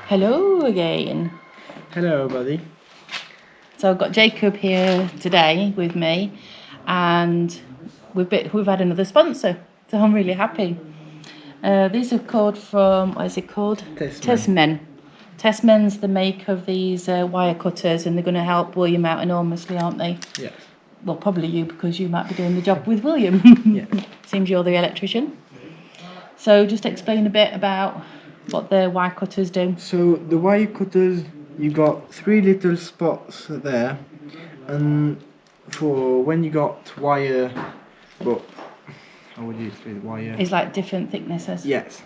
Hello again. Hello, buddy. So I've got Jacob here today with me, and we've had another sponsor, so I'm really happy. These are called from, what is it called? Testmen. Testmen's the make of these wire cutters, and they're going to help William out enormously, aren't they? Yes. Well, probably you, because you might be doing the job with William. Yes. Seems you're the electrician. So just explain a bit about what the wire cutters do. So the wire cutters, you got 3 little spots there, and for when you got wire, but how would you explain wire? It's like different thicknesses. Yes,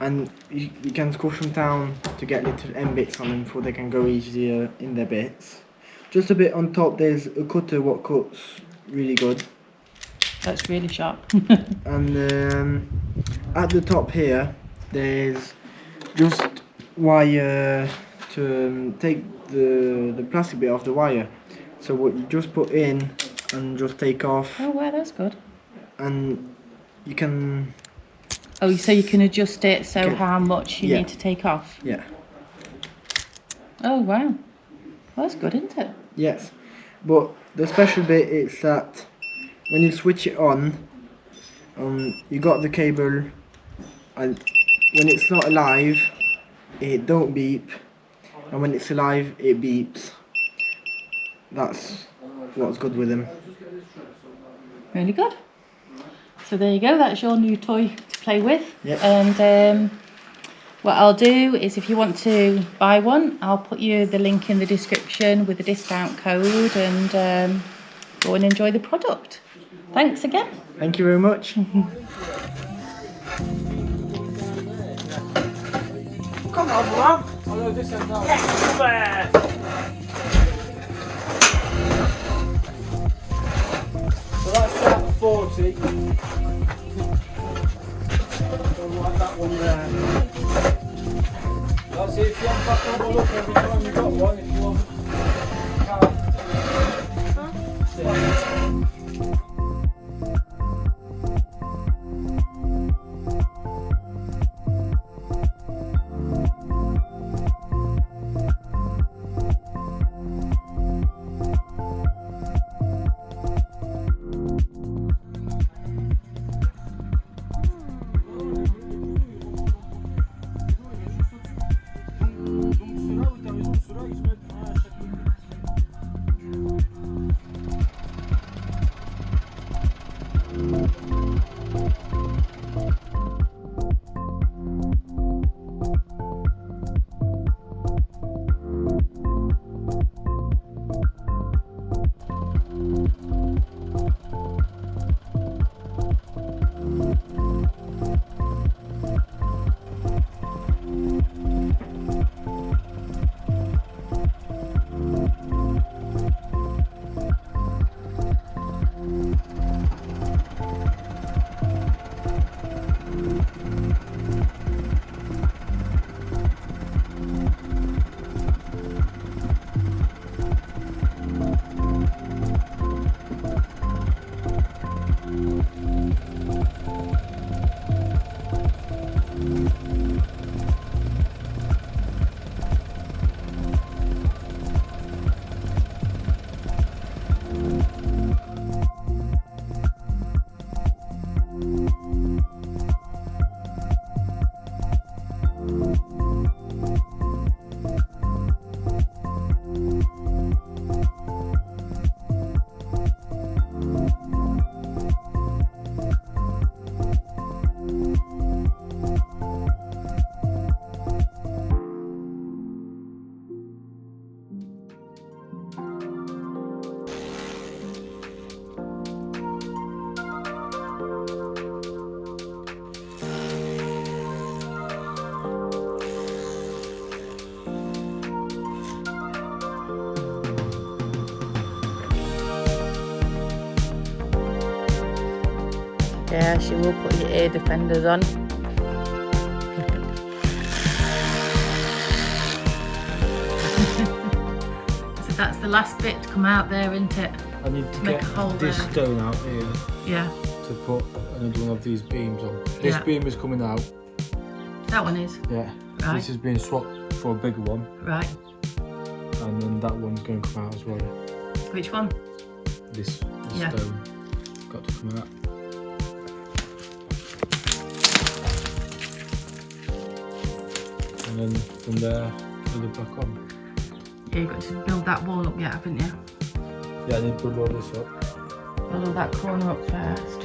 and you can squash them down to get little end bits on them, so they can go easier in their bits. Just a bit on top, there's a cutter what cuts really good. That's really sharp. And at the top here, there's just wire to take the plastic bit off the wire. So what you just put in and just take off. Oh wow, that's good. And you can... Oh, so you can adjust it so how much you need to take off? Yeah. Oh wow. Well, that's good, isn't it? Yes. But the special bit is that when you switch it on, you got the cable, and when it's not alive, it don't beep, and when it's alive, it beeps. That's what's good with them. Really good. So there you go, that's your new toy to play with. Yep. And what I'll do is, if you want to buy one, I'll put you the link in the description with a discount code, and go and enjoy the product. Thanks again. Thank you very much. Come on, Mum. I'll do this and that. Yes. So that's set at 40. Don't like that one there. That's it. If you want back have a look every time you got one, if you want. Yeah, she will put your ear defenders on. So that's the last bit to come out there, isn't it? I need to Make get a hole this there. stone out here Yeah. to put another one of these beams on. This Yeah. beam is coming out. That one is. Yeah. Right. This is being swapped for a bigger one. Right. And then that one's going to come out as well. Which one? This Yeah. stone got to come out. And then from there, build it back on. Yeah, you've got to build that wall up yet, haven't you? Yeah, I need to build all this up. Build all that corner up first.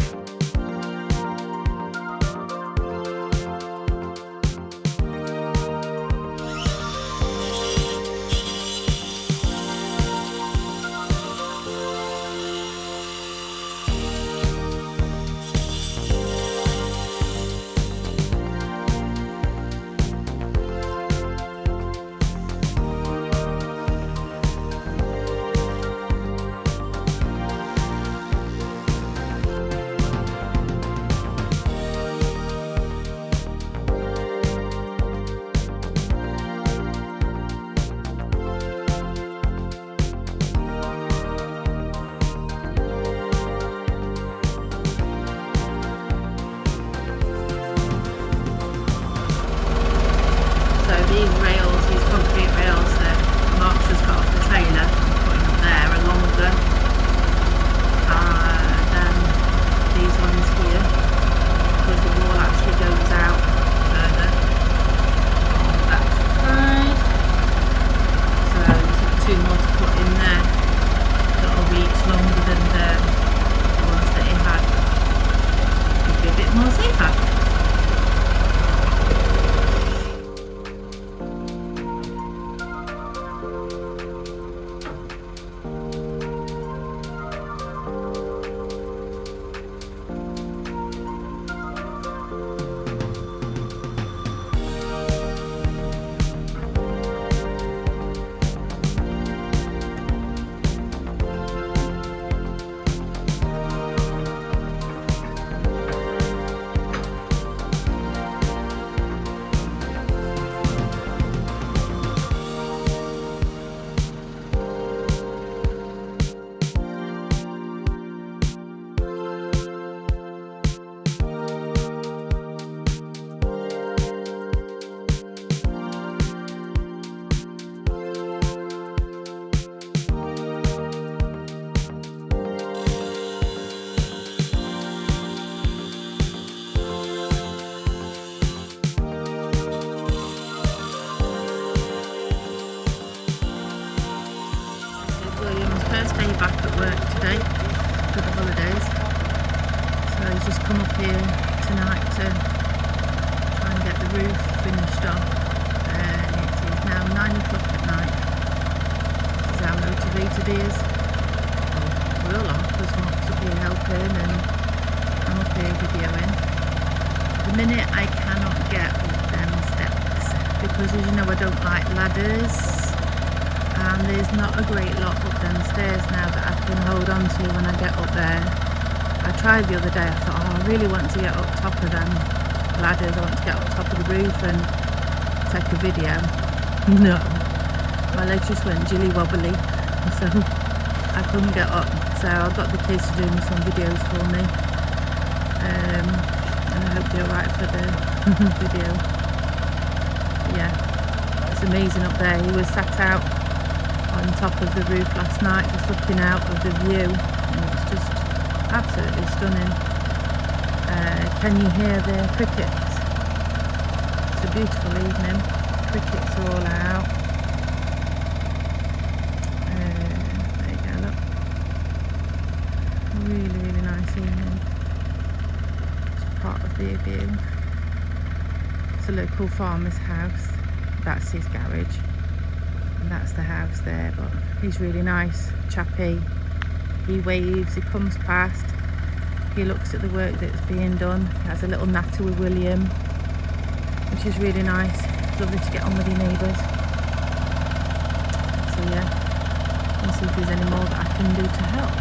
These rails, these concrete rails that Mark's just got off the trailer and putting up there are longer than these ones here, because the wall actually goes out further on that side. So there's like 2 more to put in there that'll be each longer than the ones that he had. It'll be a bit more safer. First day back at work today for the holidays, so he's just come up here tonight to try and get the roof finished off. It is now 9 o'clock at night. This is how motivated he is. Well, we're all off because Mark's up here helping and I'm up here videoing. At the minute I cannot get up them steps because, as you know, I don't like ladders. And there's not a great lot up them stairs now that I can hold on to when I get up there. I tried the other day, I thought, oh, I really want to get up top of them ladders, I want to get up top of the roof and take a video. No, my legs just went jilly wobbly, so I couldn't get up. So I've got the kids to do me some videos for me, and I hope they're alright for the video. Yeah, it's amazing up there. He was sat out on top of the roof last night just looking out of the view, and it's just absolutely stunning. Can you hear the crickets? It's a beautiful evening. Crickets are all out. There you go, look. Really, really nice evening. It's part of the view. It's a local farmer's house. That's his garage. And that's the house there, but he's really nice, chappy. He waves, he comes past, he looks at the work that's being done. He has a little natter with William, which is really nice. It's lovely to get on with your neighbours. So yeah, let's see if there's any more that I can do to help.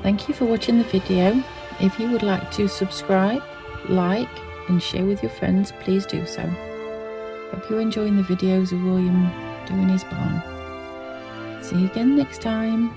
Thank you for watching the video. If you would like to subscribe, like and share with your friends, please do so. Hope you're enjoying the videos of William doing his barn. See you again next time.